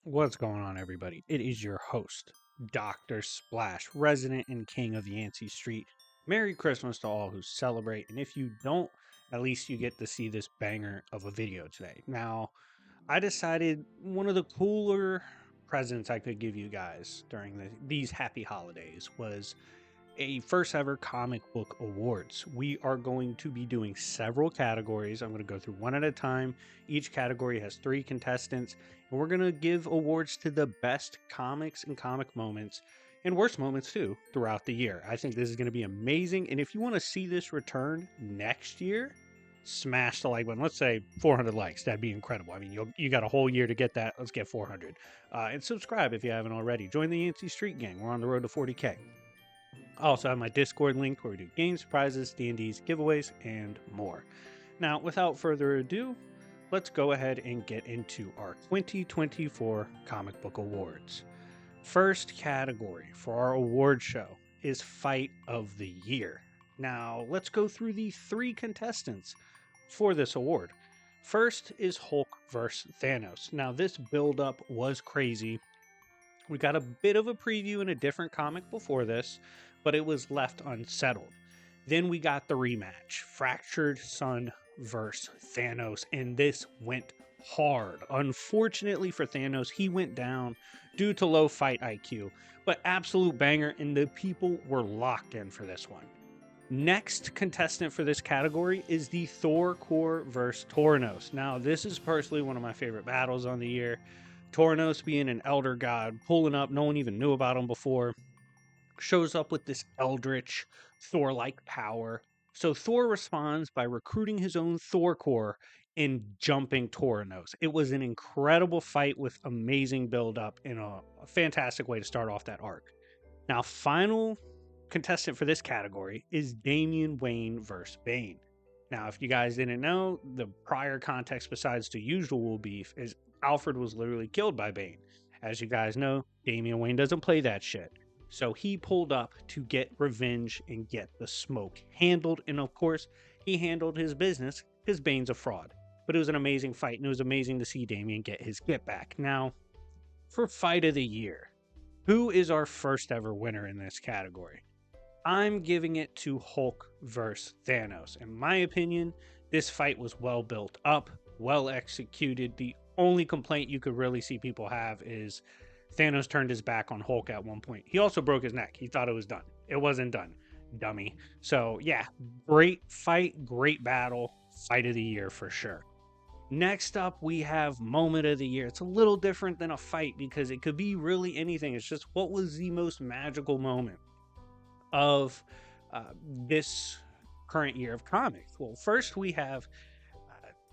What's going on, everybody? It is your host, Dr. Splash, resident and king of Yancey Street. Merry Christmas to all who celebrate, and if you don't, at least you get to see this banger of a video today. Now, I decided one of the cooler presents I could give you guys during these happy holidays was a first ever comic book awards. We are going to be doing several categories. I'm going to go through one at a time. Each category has 3 contestants, and we're going to give awards to the best comics and comic moments and worst moments too throughout the year. I think this is going to be amazing. And if you want to see this return next year, smash the like button. Let's say 400 likes. That'd be incredible. I mean, you got a whole year to get that. Let's get 400. And subscribe if you haven't already. Join the Yancey Street Gang. We're on the road to 40K. I also have my Discord link where we do games, prizes, D&Ds, giveaways, and more. Now, without further ado, let's go ahead and get into our 2024 Comic Book Awards. First category for our award show is Fight of the Year. Now, let's go through the 3 contestants for this award. First is Hulk vs. Thanos. Now, this build-up was crazy. We got a bit of a preview in a different comic before this, but it was left unsettled. Then we got the rematch, Fractured Sun versus Thanos, and this went hard. Unfortunately for Thanos, he went down due to low fight IQ, but absolute banger, and the people were locked in for this one. Next contestant for this category is the Thor Core versus Tornos. Now, this is personally one of my favorite battles on the year. Tornos being an elder god, pulling up, no one even knew about him before, shows up with this eldritch Thor-like power. So Thor responds by recruiting his own Thor Core and jumping Tornos. It was an incredible fight with amazing build-up and a fantastic way to start off that arc. Now, final contestant for this category is Damian Wayne versus Bane. Now, if you guys didn't know, the prior context besides the usual beef is Alfred was literally killed by Bane. As you guys know, Damian Wayne doesn't play that shit. So he pulled up to get revenge and get the smoke handled. And of course, he handled his business because Bane's a fraud. But it was an amazing fight, and it was amazing to see Damian get his get back. Now, for Fight of the Year, who is our first ever winner in this category? I'm giving it to Hulk versus Thanos. In my opinion, this fight was well built up, well executed. The only complaint you could really see people have is Thanos turned his back on Hulk at one point. He also broke his neck. He thought it was done. It wasn't done, dummy. So yeah, great fight, great battle, Fight of the Year for sure. Next up, we have Moment of the Year. It's a little different than a fight because it could be really anything. It's just what was the most magical moment of this current year of comics. Well, first we have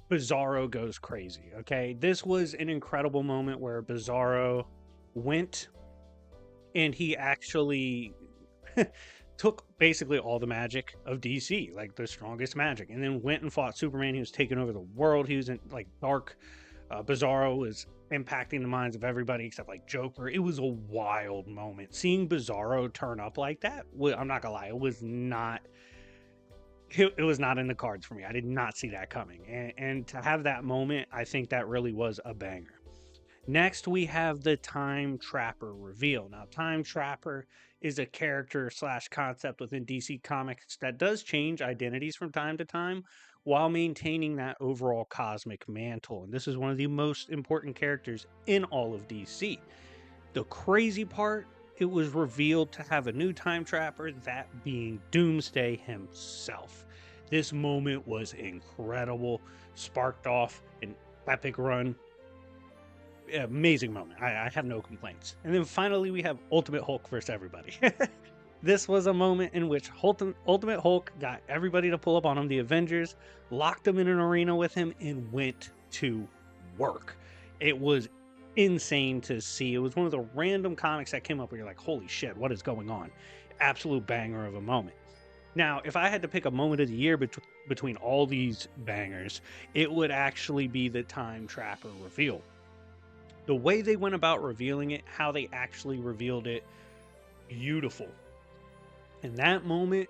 Bizarro Goes Crazy. Okay, this was an incredible moment where Bizarro went and he actually took basically all the magic of DC, like the strongest magic, and then went and fought Superman. He was taking over the world. He was in like dark. Bizarro was impacting the minds of everybody except like Joker. It was a wild moment. Seeing Bizarro turn up like that, I'm not gonna lie, it was not in the cards for me. I did not see that coming. And to have that moment, I think that really was a banger. Next, we have the Time Trapper reveal. Now, Time Trapper is a character slash concept within DC Comics that does change identities from time to time while maintaining that overall cosmic mantle. And this is one of the most important characters in all of DC. The crazy part, it was revealed to have a new Time Trapper, that being Doomsday himself. This moment was incredible, sparked off an epic run. Amazing moment. I have no complaints. And then finally, we have Ultimate Hulk versus everybody. This was a moment in which Ultimate Hulk got everybody to pull up on him, the Avengers, locked him in an arena with him, and went to work. It was insane to see. It was one of the random comics that came up where you're like, holy shit, what is going on? Absolute banger of a moment. Now, if I had to pick a moment of the year between all these bangers, it would actually be the Time Trapper reveal. The way they went about revealing it, how they actually revealed it, beautiful. And that moment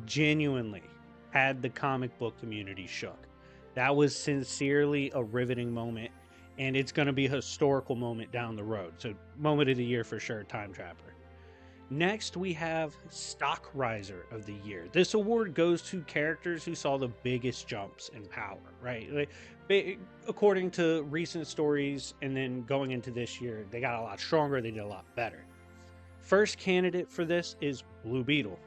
genuinely had the comic book community shook. That was sincerely a riveting moment. and it's going to be a historical moment down the road. So, moment of the year for sure, Time Trapper. Next, we have Stock Riser of the Year. This award goes to characters who saw the biggest jumps in power, right? According to recent stories, and then going into this year, they got a lot stronger, they did a lot better. First candidate for this is Blue Beetle.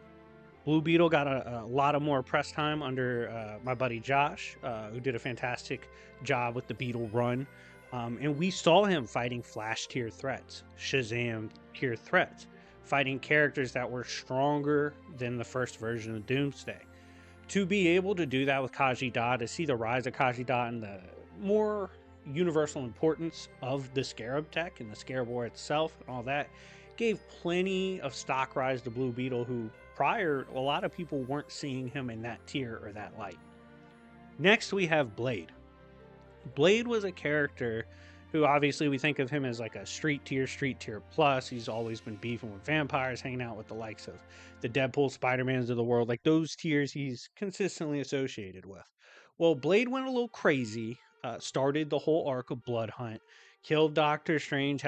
Blue Beetle got a lot of more press time under my buddy Josh, who did a fantastic job with the Beetle run. And we saw him fighting Flash tier threats, Shazam tier threats, fighting characters that were stronger than the first version of Doomsday. To be able to do that with Khaji-Da, to see the rise of Khaji-Da and the more universal importance of the Scarab tech and the Scarab War itself and all that, gave plenty of stock rise to Blue Beetle, who prior, a lot of people weren't seeing him in that tier or that light. Next, we have Blade. Blade was a character who obviously we think of him as like a street tier plus. He's always been beefing with vampires, hanging out with the likes of the Deadpool, Spider-Mans of the world. Like those tiers he's consistently associated with. Well, Blade went a little crazy, started the whole arc of Blood Hunt, killed Doctor Strange,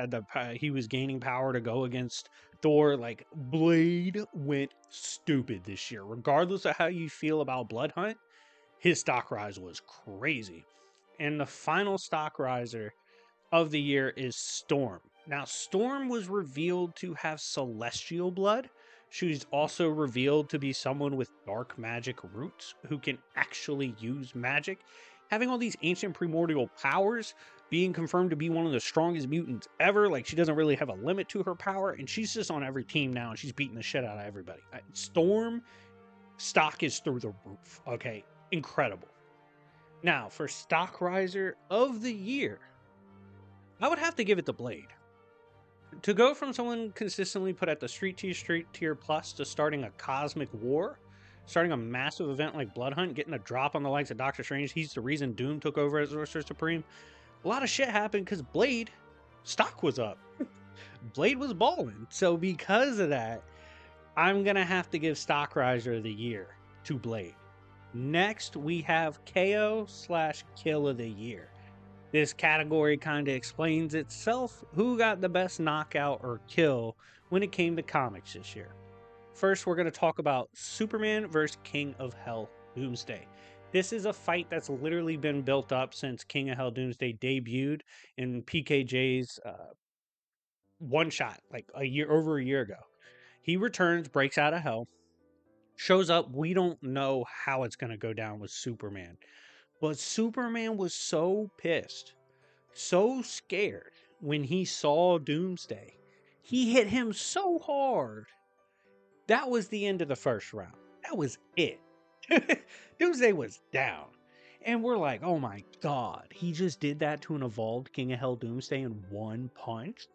he was gaining power to go against Thor. Like Blade went stupid this year. Regardless of how you feel about Blood Hunt, his stock rise was crazy. And the final stock riser of the year is Storm. Now, Storm was revealed to have celestial blood. She's also revealed to be someone with dark magic roots who can actually use magic. Having all these ancient primordial powers, being confirmed to be one of the strongest mutants ever. Like, she doesn't really have a limit to her power, and she's just on every team now, and she's beating the shit out of everybody. Storm stock is through the roof. Okay, incredible. Now, for stock riser of the year, I would have to give it to Blade. To go from someone consistently put at the street tier plus to starting a cosmic war, starting a massive event like Blood Hunt, getting a drop on the likes of Doctor Strange, he's the reason Doom took over as Sorcerer Supreme. A lot of shit happened because Blade stock was up. Blade was balling. So because of that, I'm going to have to give stock riser of the year to Blade. Next, we have KO/kill of the year. This category kind of explains itself. Who got the best knockout or kill when it came to comics this year? First, we're going to talk about Superman versus King of Hell Doomsday. This is a fight that's literally been built up since King of Hell Doomsday debuted in PKJ's one shot, like over a year ago. He returns, breaks out of hell, shows up. We don't know how it's going to go down with Superman. But Superman was so pissed, so scared when he saw Doomsday. He hit him so hard. That was the end of the first round. That was it. Doomsday was down. And we're like, oh my God, he just did that to an evolved King of Hell Doomsday in one punch?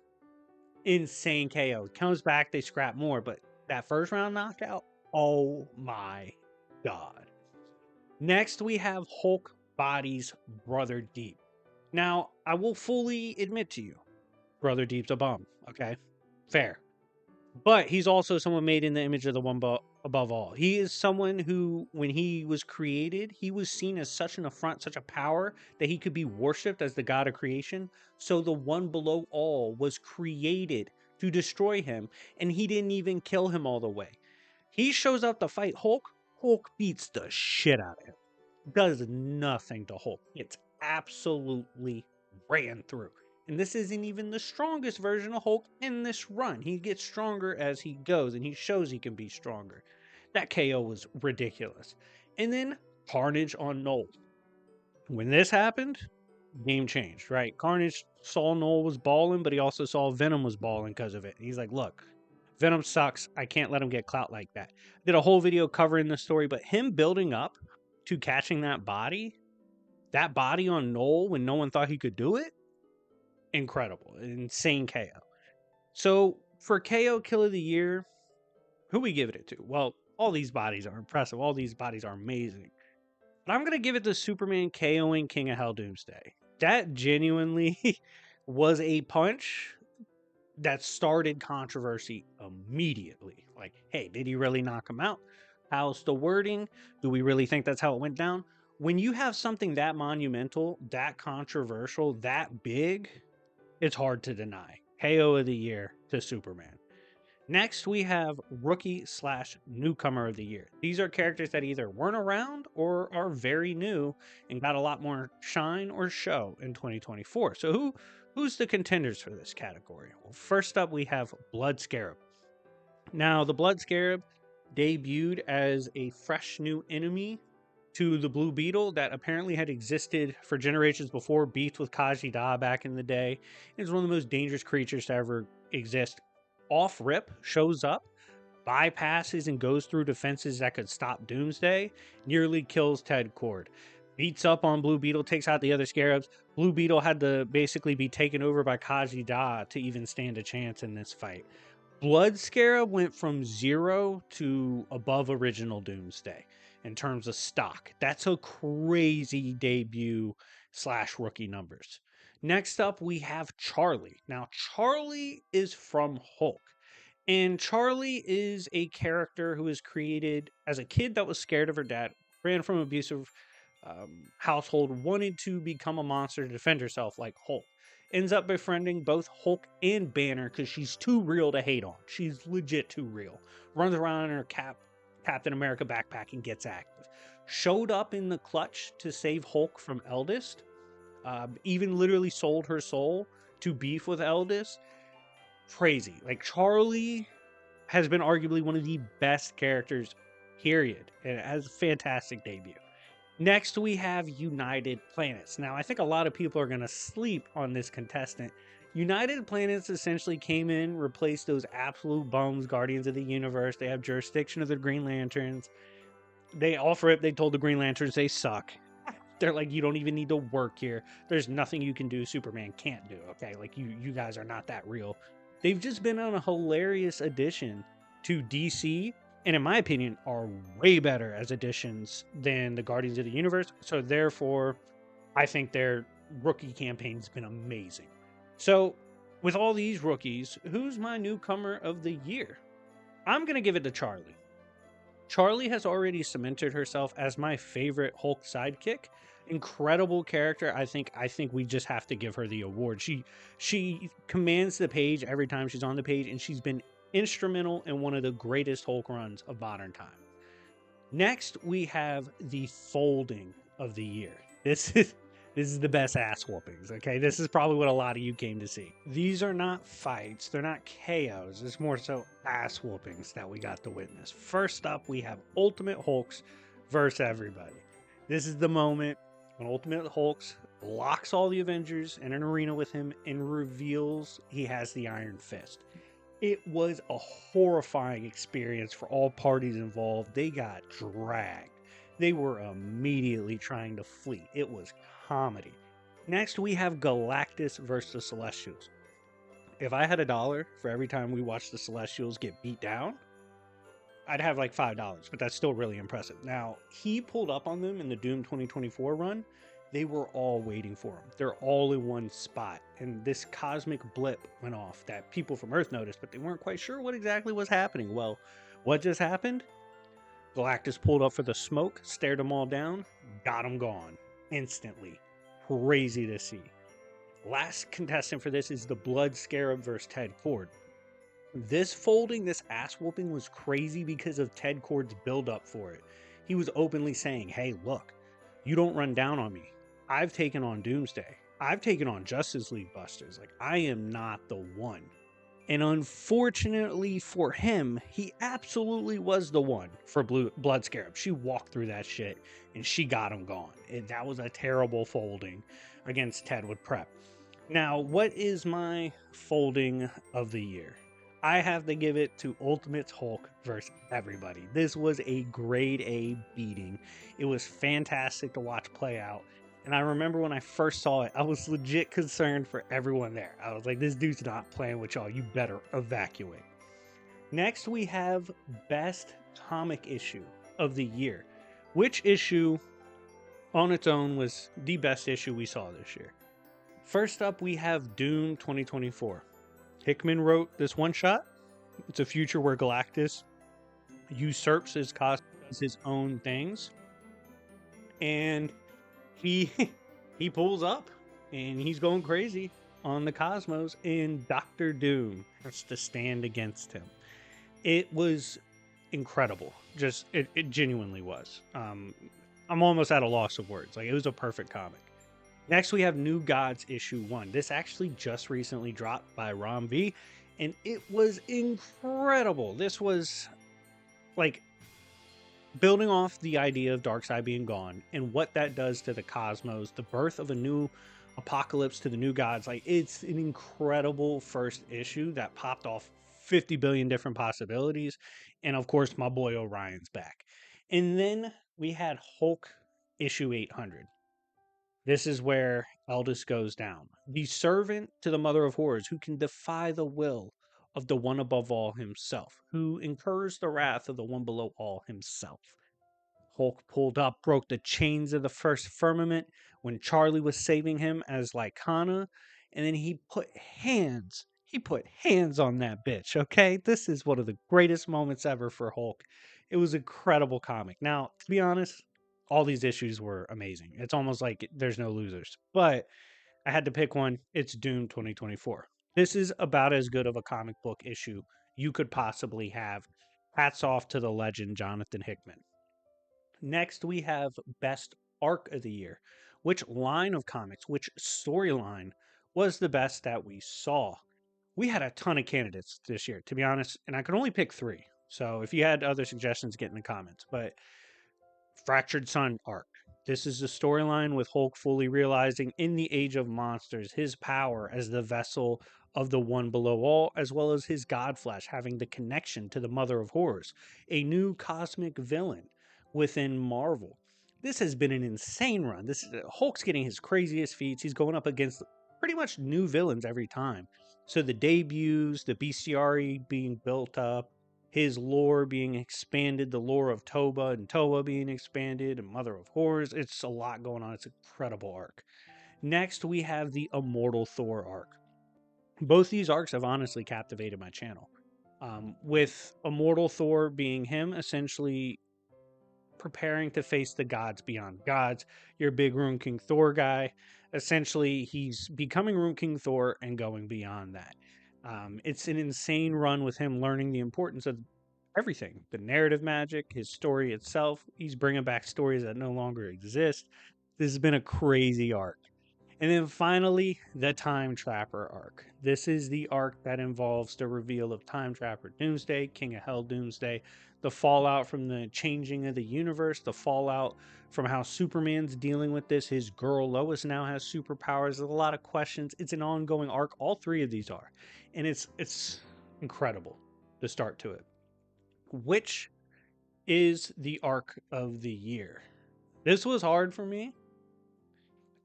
Insane KO. Comes back, they scrap more, but that first round knockout, oh my God. Next, we have Hulk Body's Brother Deep. Now, I will fully admit to you, Brother Deep's a bum, okay? Fair. But he's also someone made in the image of the one above all. He is someone who, when he was created, he was seen as such an affront, such a power, that he could be worshipped as the god of creation. So the one below all was created to destroy him, and he didn't even kill him all the way. He shows up to fight Hulk. Hulk beats the shit out of him. Does nothing to Hulk. It's absolutely ran through. And this isn't even the strongest version of Hulk in this run. He gets stronger as he goes, and he shows he can be stronger. That KO was ridiculous. And then Carnage on Null. When this happened, game changed, right? Carnage saw Null was balling, but he also saw Venom was balling because of it. He's like, look, Venom sucks. I can't let him get clout like that. Did a whole video covering the story, but him building up to catching that body on Null when no one thought he could do it, incredible. Insane KO. So for KO kill of the year, who we giving it to? Well, all these bodies are impressive. All these bodies are amazing. But I'm going to give it to Superman KOing King of Hell Doomsday. That genuinely was a punch that started controversy immediately. Like, hey, did he really knock him out? How's the wording? Do we really think that's how it went down? When you have something that monumental, that controversial, that big, it's hard to deny. KO of the year to Superman. Next, we have Rookie slash Newcomer of the Year. These are characters that either weren't around or are very new and got a lot more shine or show in 2024. So who's the contenders for this category? Well, first up, we have Blood Scarab. Now, the Blood Scarab debuted as a fresh new enemy to the Blue Beetle that apparently had existed for generations before, beats with Kaji Da back in the day. It's one of the most dangerous creatures to ever exist. Off rip, shows up, bypasses and goes through defenses that could stop Doomsday, nearly kills Ted Cord. Beats up on Blue Beetle, takes out the other Scarabs. Blue Beetle had to basically be taken over by Kaji Da to even stand a chance in this fight. Blood Scarab went from 0 to above original Doomsday in terms of stock. That's a crazy debut slash rookie numbers. Next up, we have Charlie. Now, Charlie is from Hulk. And Charlie is a character who was created as a kid that was scared of her dad, ran from an abusive household, wanted to become a monster to defend herself like Hulk. Ends up befriending both Hulk and Banner because she's too real to hate on. She's legit too real. Runs around in her Captain America backpack and gets active. Showed up in the clutch to save Hulk from Eldest. Even literally sold her soul to beef with Eldest. Crazy. Like, Charlie has been arguably one of the best characters, period. It has a fantastic debut. Next, we have United Planets. Now, I think a lot of people are going to sleep on this contestant. United Planets essentially came in, replaced those absolute bums, Guardians of the Universe. They have jurisdiction of the Green Lanterns. They offer it. They told the Green Lanterns they suck. They're like, you don't even need to work here. There's nothing you can do Superman can't do, okay? Like, you guys are not that real. They've just been on a hilarious addition to DC, and in my opinion, are way better as additions than the Guardians of the Universe. So therefore, I think their rookie campaign's been amazing. So with all these rookies, who's my newcomer of the year? I'm going to give it to Charlie. Charlie has already cemented herself as my favorite Hulk sidekick. Incredible character. I think we just have to give her the award. She commands the page every time she's on the page, and she's been instrumental in one of the greatest Hulk runs of modern time. Next, we have the folding of the year. This is the best ass whoopings, okay? This is probably what a lot of you came to see. These are not fights, they're not KOs. It's more so ass whoopings that we got to witness. First up, we have Ultimate Hulks versus everybody. This is the moment when Ultimate Hulks locks all the Avengers in an arena with him and reveals he has the Iron Fist. It was a horrifying experience for all parties involved. They got dragged. They were immediately trying to flee. It was comedy. Next, we have Galactus versus the Celestials. If I had $1 for every time we watched the Celestials get beat down, I'd have like $5, but that's still really impressive. Now, he pulled up on them in the Doom 2024 run. They were all waiting for him. They're all in one spot. And this cosmic blip went off that people from Earth noticed, but they weren't quite sure what exactly was happening. Well, what just happened? Galactus pulled up for the smoke, stared them all down, got them gone instantly. Crazy to see. Last contestant for this is the Blood Scarab versus Ted Cord. This folding, this ass whooping was crazy because of Ted Cord's build up for it. He was openly saying, hey, look, you don't run down on me. I've taken on Doomsday. I've taken on Justice League Busters. Like, I am not the one. And unfortunately for him, he absolutely was the one for Blood Scarab. She walked through that shit and she got him gone. And that was a terrible folding against Ted with prep. Now, what is my folding of the year? I have to give it to Ultimate Hulk versus everybody. This was a grade A beating. It was fantastic to watch play out. And I remember when I first saw it, I was legit concerned for everyone there. I was like, this dude's not playing with y'all. You better evacuate. Next, we have Best Comic Issue of the Year. Which issue on its own was the best issue we saw this year? First up, we have Doom 2024. Hickman wrote this one shot. It's a future where Galactus usurps his cosmos, his own things. And he he pulls up and he's going crazy on the cosmos, and Doctor Doom has to stand against him. It was incredible. Just it genuinely was. I'm almost at a loss of words. Like, it was a perfect comic. Next, we have New Gods issue 1. This actually just recently dropped by Rom V, and it was incredible. This was like building off the idea of Darkseid being gone and what that does to the cosmos, the birth of a new apocalypse to the new gods. Like, it's an incredible first issue that popped off 50 billion different possibilities. And of course, my boy Orion's back. And then we had Hulk issue 800. This is where Aldous goes down. The servant to the Mother of Horrors who can defy the will of the one above all himself, who incurs the wrath of the one below all himself. Hulk pulled up, broke the chains of the first firmament when Charlie was saving him as Lycana, and then he put hands. He put hands on that bitch, okay? This is one of the greatest moments ever for Hulk. It was an incredible comic. Now, to be honest, all these issues were amazing. It's almost like there's no losers. But I had to pick one. It's Doom 2024. This is about as good of a comic book issue you could possibly have. Hats off to the legend, Jonathan Hickman. Next, we have Best Arc of the Year. Which line of comics, which storyline was the best that we saw? We had a ton of candidates this year, to be honest, and I could only pick 3. So if you had other suggestions, get in the comments. But Fractured Sun arc. This is the storyline with Hulk fully realizing in the Age of Monsters his power as the vessel of the one below all, as well as his Godflesh having the connection to the Mother of Horrors, a new cosmic villain within Marvel. This has been an insane run. This Hulk's getting his craziest feats. He's going up against pretty much new villains every time. So the debuts, the bestiary being built up, his lore being expanded, the lore of Toba and Toa being expanded, and Mother of Horrors. It's a lot going on. It's an incredible arc. Next, we have the Immortal Thor arc. Both these arcs have honestly captivated my channel. With Immortal Thor being him essentially preparing to face the gods beyond gods. You're a big Rune King Thor guy. Essentially, he's becoming Rune King Thor and going beyond that. It's an insane run with him learning the importance of everything, the narrative magic, his story itself. He's bringing back stories that no longer exist. This has been a crazy arc. And then finally, the Time Trapper arc. This is the arc that involves the reveal of Time Trapper Doomsday, King of Hell Doomsday, the fallout from the changing of the universe, the fallout from how Superman's dealing with this. His girl Lois now has superpowers. There's a lot of questions. It's an ongoing arc. All 3 of these are. And it's incredible, the start to it. Which is the arc of the year? This was hard for me.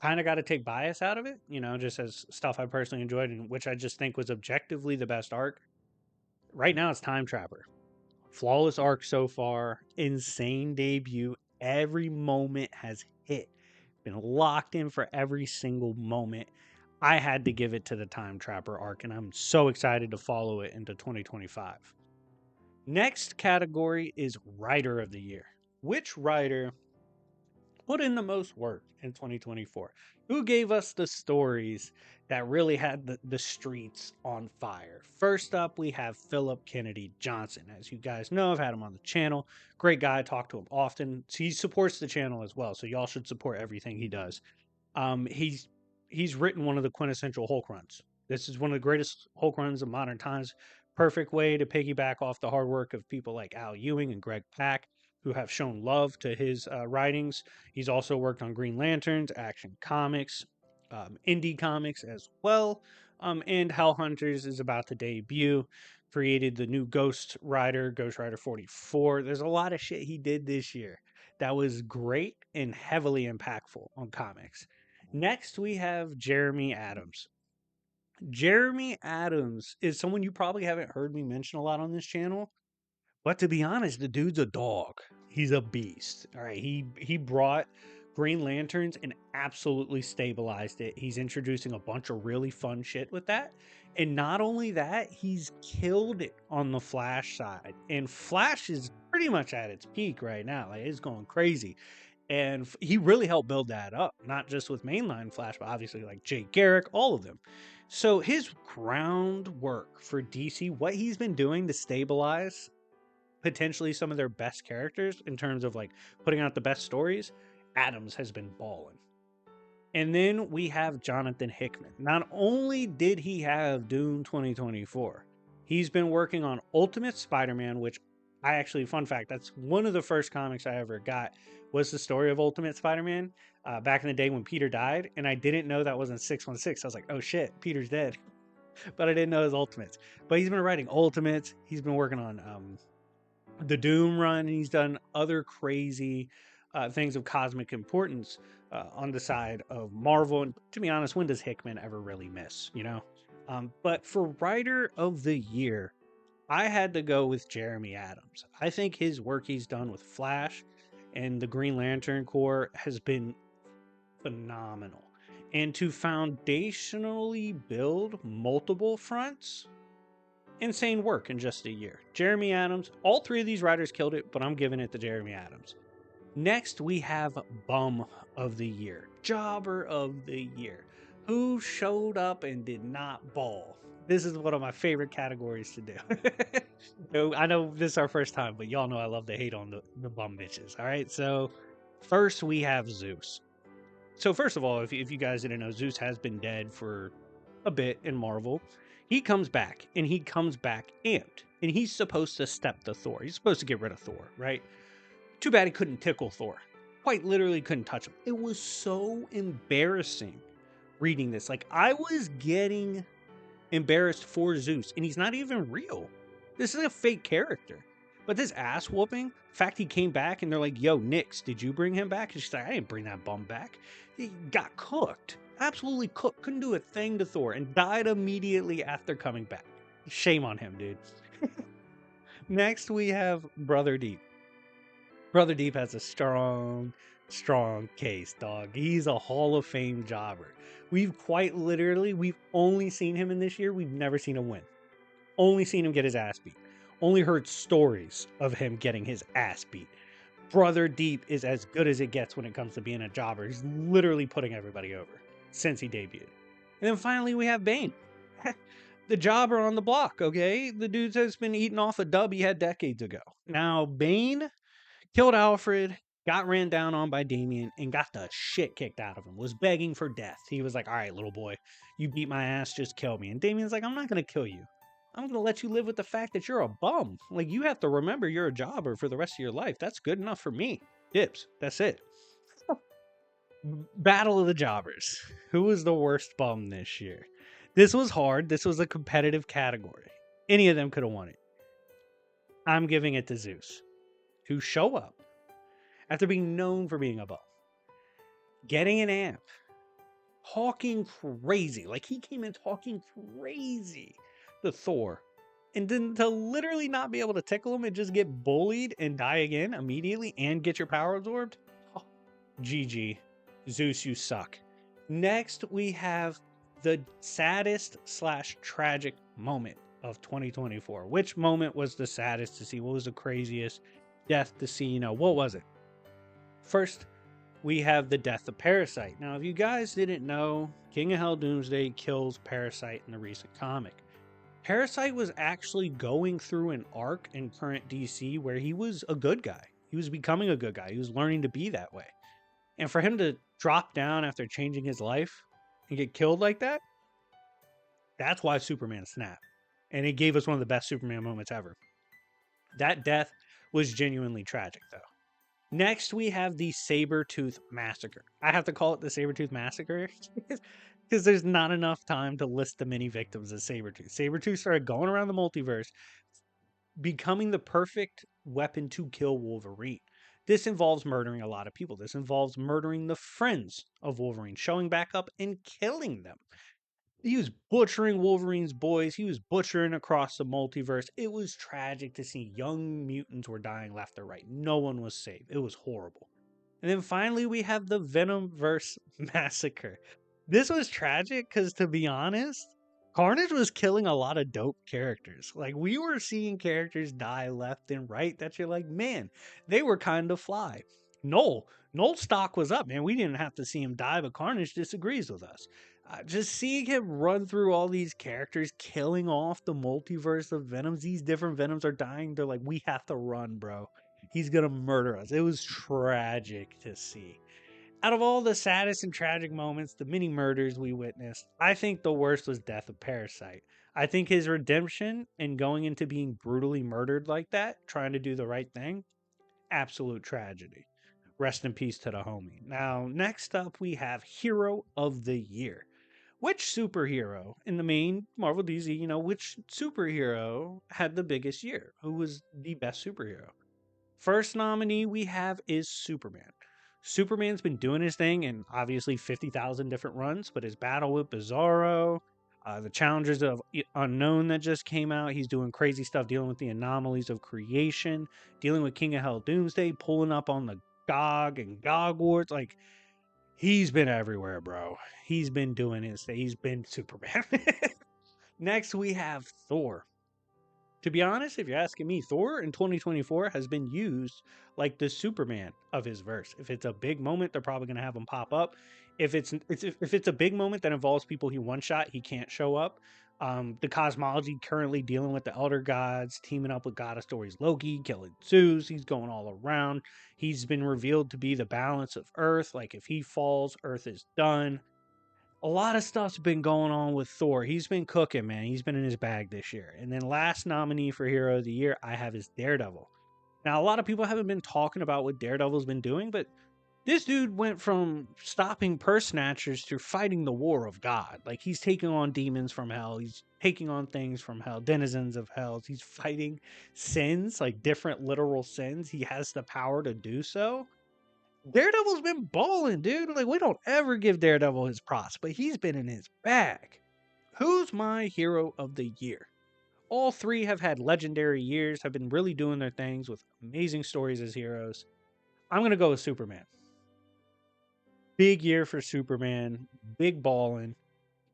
Kind of got to take bias out of it, just as stuff I personally enjoyed and which I just think was objectively the best arc. Right now, it's Time Trapper. Flawless arc so far, insane debut. Every moment has hit, been locked in for every single moment. I had to give it to the Time Trapper arc, and I'm so excited to follow it into 2025. Next category is Writer of the Year. Which writer put in the most work in 2024? Who gave us the stories that really had the streets on fire? First up, we have Philip Kennedy Johnson. As you guys know, I've had him on the channel. Great guy. I talk to him often. He supports the channel as well, so y'all should support everything he does. He's written one of the quintessential Hulk runs. This is one of the greatest Hulk runs of modern times. Perfect way to piggyback off the hard work of people like Al Ewing and Greg Pak, who have shown love to his writings. He's also worked on Green Lanterns, Action Comics, indie comics as well. And Hell Hunters is about to debut. Created the new Ghost Rider 44. There's a lot of shit he did this year that was great and heavily impactful on comics. Next, we have Jeremy Adams. Jeremy Adams is someone you probably haven't heard me mention a lot on this channel. But to be honest, the dude's a dog. He's a beast. All right. He brought Green Lanterns and absolutely stabilized it. He's introducing a bunch of really fun shit with that. And not only that, he's killed it on the Flash side. And Flash is pretty much at its peak right now. Like, it's going crazy. And he really helped build that up, not just with mainline Flash, but obviously like Jake Garrick, all of them. So his groundwork for DC, what he's been doing to stabilize potentially some of their best characters in terms of like putting out the best stories, Adams has been balling. And then we have Jonathan Hickman. Not only did he have Doom 2024, he's been working on Ultimate Spider-Man, which I actually, fun fact, that's one of the first comics I ever got was the story of Ultimate Spider-Man back in the day when Peter died. And I didn't know that wasn't 616. I was like, oh shit, Peter's dead. But I didn't know his Ultimates. But he's been writing Ultimates. He's been working on the Doom run, and he's done other crazy things of cosmic importance on the side of Marvel. And to be honest, when does Hickman ever really miss, you know? But for writer of the year, I had to go with Jeremy Adams. I think his work he's done with Flash and the Green Lantern Corps has been phenomenal. And to foundationally build multiple fronts, insane work in just a year. Jeremy Adams, all three of these writers killed it, but I'm giving it to Jeremy Adams. Next, we have Bum of the Year, Jobber of the Year. Who showed up and did not ball? This is one of my favorite categories to do. I know this is our first time, but y'all know I love to hate on the bum bitches. All right, so first we have Zeus. So first of all, if you guys didn't know, Zeus has been dead for a bit in Marvel. He comes back, and he comes back amped, and he's supposed to step to Thor. He's supposed to get rid of Thor, right? Too bad he couldn't tickle Thor. Quite literally couldn't touch him. It was so embarrassing reading this. Like, I was getting embarrassed for Zeus, and he's not even real. This is a fake character. But this ass whooping, the fact he came back and they're like, yo, Nyx, did you bring him back? And she's like, I didn't bring that bum back. He got cooked. Absolutely cooked. Couldn't do a thing to Thor and died immediately after coming back. Shame on him, dude. Next, we have Brother Deep. Brother Deep has a strong case, dog. He's a Hall of Fame jobber. We've only seen him in this year. We've never seen him win. Only seen him get his ass beat. Only heard stories of him getting his ass beat. Brother Deep is as good as it gets when it comes to being a jobber. He's literally putting everybody over since he debuted. And then finally we have Bane. The jobber on the block, okay? The dude has been eating off a dub he had decades ago. Now, Bane killed Alfred, got ran down on by Damian, and got the shit kicked out of him. Was begging for death. He was like, all right, little boy, you beat my ass, just kill me. And Damian's like, I'm not going to kill you. I'm going to let you live with the fact that you're a bum. Like, you have to remember you're a jobber for the rest of your life. That's good enough for me. Dips. That's it. Battle of the Jobbers. Who was the worst bum this year? This was hard. This was a competitive category. Any of them could have won it. I'm giving it to Zeus, to show up after being known for being a bum, getting an amp, talking crazy. Like, he came in talking crazy to Thor, and then to literally not be able to tickle him and just get bullied and die again immediately and get your power absorbed. Oh, GG. Zeus, you suck. Next, we have the saddest / tragic moment of 2024. Which moment was the saddest to see? What was the craziest death to see? What was it? First, we have the death of Parasite. Now, if you guys didn't know, King of Hell Doomsday kills Parasite in the recent comic. Parasite was actually going through an arc in current DC where he was a good guy. He was becoming a good guy. He was learning to be that way. And for him to drop down after changing his life and get killed like that, that's why Superman snapped. And it gave us one of the best Superman moments ever. That death was genuinely tragic, though. Next, we have the Sabretooth Massacre. I have to call it the Sabretooth Massacre because there's not enough time to list the many victims of Sabretooth. Sabretooth started going around the multiverse, becoming the perfect weapon to kill Wolverine. This involves murdering a lot of people. This involves murdering the friends of Wolverine, showing back up and killing them. He was butchering Wolverine's boys. He was butchering across the multiverse. It was tragic to see young mutants were dying left or right. No one was safe. It was horrible. And then finally, we have the Venomverse Massacre. This was tragic because, to be honest, Carnage was killing a lot of dope characters. Like, we were seeing characters die left and right that you're like, man, they were kind of fly. Null Noel stock was up, man. We didn't have to see him die, but Carnage disagrees with us. Just seeing him run through all these characters, killing off the multiverse of Venoms. These different Venoms are dying. They're like, we have to run, bro. He's gonna murder us. It was tragic to see. Out of all the saddest and tragic moments, the many murders we witnessed, I think the worst was death of Parasite. I think his redemption and going into being brutally murdered like that, trying to do the right thing, absolute tragedy. Rest in peace to the homie. Now, next up, we have Hero of the Year. Which superhero in the main Marvel DZ, which superhero had the biggest year? Who was the best superhero? First nominee we have is Superman. Superman's been doing his thing in obviously 50,000 different runs, but his battle with Bizarro, the Challengers of Unknown that just came out, he's doing crazy stuff, dealing with the anomalies of creation, dealing with King of Hell Doomsday, pulling up on the Gog and Gog Wars. Like, he's been everywhere, bro. He's been doing his thing. He's been Superman. Next, we have Thor. To be honest, if you're asking me, Thor in 2024 has been used like the Superman of his verse. If it's a big moment, they're probably going to have him pop up. If it's a big moment that involves people he one shot, he can't show up. The cosmology currently dealing with the Elder Gods, teaming up with God of Stories Loki, killing Zeus. He's going all around. He's been revealed to be the balance of Earth. Like if he falls, Earth is done. A lot of stuff's been going on with Thor. He's been cooking, man. He's been in his bag this year. And then last nominee for Hero of the Year, I have is Daredevil. Now, a lot of people haven't been talking about what Daredevil's been doing, but this dude went from stopping purse snatchers to fighting the war of God. Like he's taking on demons from hell. He's taking on things from hell, denizens of hell. He's fighting sins, like different literal sins. He has the power to do so. Daredevil's been balling, dude. Like, we don't ever give Daredevil his props, but he's been in his bag. Who's my hero of the year? All three have had legendary years, have been really doing their things with amazing stories as heroes. I'm going to go with Superman. Big year for Superman, big balling,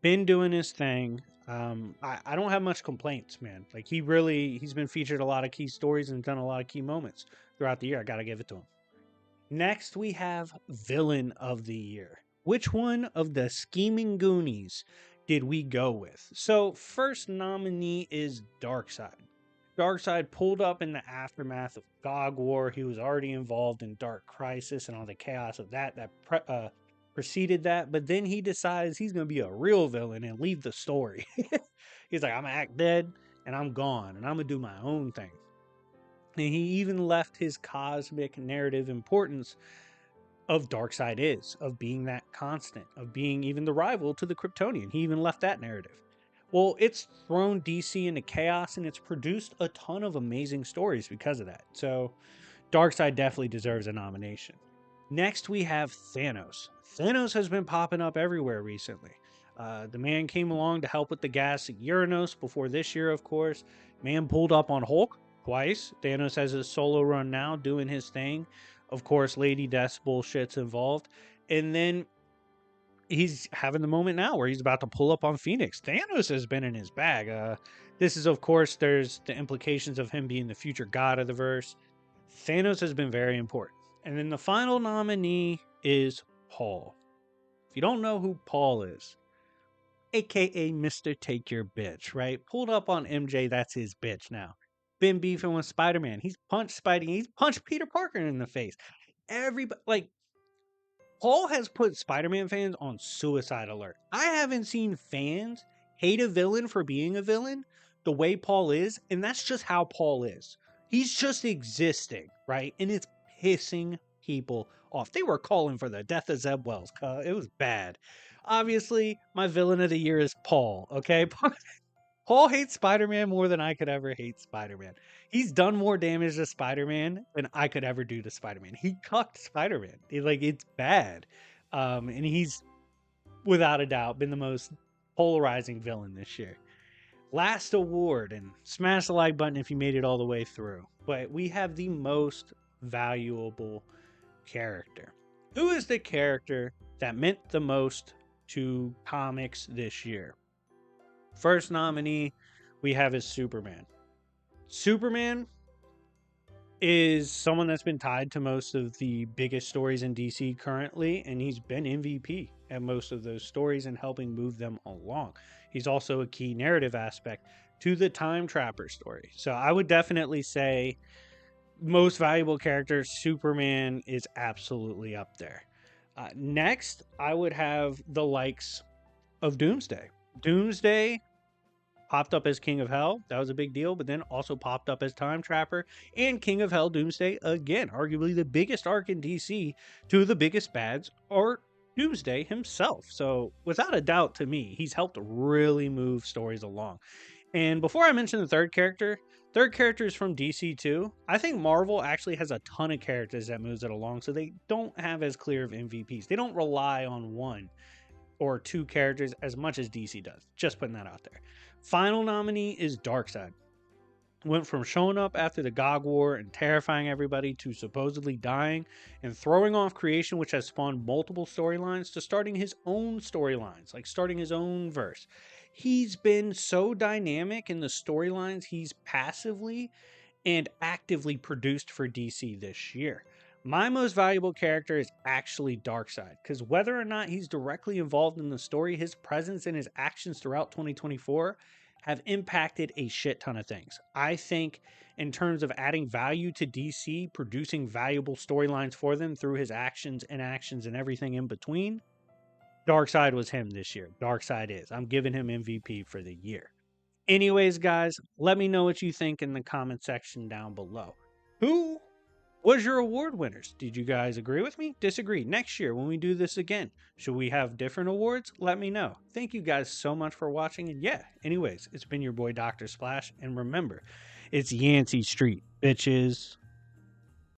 been doing his thing. I don't have much complaints, man. Like, he's been featured a lot of key stories and done a lot of key moments throughout the year. I got to give it to him. Next, we have Villain of the Year. Which one of the scheming Goonies did we go with? So, first nominee is Darkseid. Darkseid pulled up in the aftermath of God War. He was already involved in Dark Crisis and all the chaos of that preceded that. But then he decides he's going to be a real villain and leave the story. He's like, I'm going to act dead and I'm gone and I'm going to do my own thing. And he even left his cosmic narrative importance of Darkseid of being that constant, of being even the rival to the Kryptonian. He even left that narrative. Well, it's thrown DC into chaos and it's produced a ton of amazing stories because of that. So Darkseid definitely deserves a nomination. Next, we have Thanos. Thanos has been popping up everywhere recently. The man came along to help with the gas at Uranus before this year, of course. Man pulled up on Hulk twice. Thanos has his solo run now, doing his thing. Of course, Lady Death's bullshit's involved. And then he's having the moment now where he's about to pull up on Phoenix. Thanos has been in his bag. This is, of course, there's the implications of him being the future god of the verse. Thanos has been very important. And then the final nominee is Paul. If you don't know who Paul is, aka Mr. Take Your Bitch, right? Pulled up on MJ, that's his bitch now. Been beefing with Spider-Man. He's punched Spidey. He's punched Peter Parker in the face. Everybody, like, Paul has put Spider-Man fans on suicide alert. I haven't seen fans hate a villain for being a villain the way Paul is, and that's just how Paul is. He's just existing, right? And it's pissing people off. They were calling for the death of Zeb Wells. It was bad. Obviously, my villain of the year is Paul, okay? Paul hates Spider-Man more than I could ever hate Spider-Man. He's done more damage to Spider-Man than I could ever do to Spider-Man. He cucked Spider-Man. It's bad. And he's, without a doubt, been the most polarizing villain this year. Last award, and smash the like button if you made it all the way through. But we have the most valuable character. Who is the character that meant the most to comics this year? First nominee we have is Superman. Superman is someone that's been tied to most of the biggest stories in DC currently, and he's been MVP at most of those stories and helping move them along. He's also a key narrative aspect to the Time Trapper story. So I would definitely say most valuable character, Superman is absolutely up there. Next, I would have the likes of Doomsday. Doomsday popped up as King of Hell. That was a big deal, but then also popped up as Time Trapper and King of Hell Doomsday again. Arguably the biggest arc in DC. Two of the biggest bads are Doomsday himself. So, without a doubt, to me, he's helped really move stories along. And before I mention the third character is from DC too. I think Marvel actually has a ton of characters that moves it along, so they don't have as clear of MVPs. They don't rely on one or two characters as much as DC does. Just putting that out there. Final nominee is Darkseid. Went from showing up after the GOG War and terrifying everybody to supposedly dying and throwing off creation, which has spawned multiple storylines, to starting his own storylines, like starting his own verse. He's been so dynamic in the storylines he's passively and actively produced for DC this year. My most valuable character is actually Darkseid, because whether or not he's directly involved in the story, his presence and his actions throughout 2024 have impacted a shit ton of things. I think, in terms of adding value to DC, producing valuable storylines for them through his actions, inactions, and everything in between, Darkseid was him this year. Darkseid is. I'm giving him MVP for the year. Anyways, guys, let me know what you think in the comment section down below. Who was your award winners? Did you guys agree with me? Disagree? Next year when we do this again, should we have different awards? Let me know. Thank you guys so much for watching. And yeah, anyways, it's been your boy Dr. Splash. And remember, it's Yancey Street, bitches.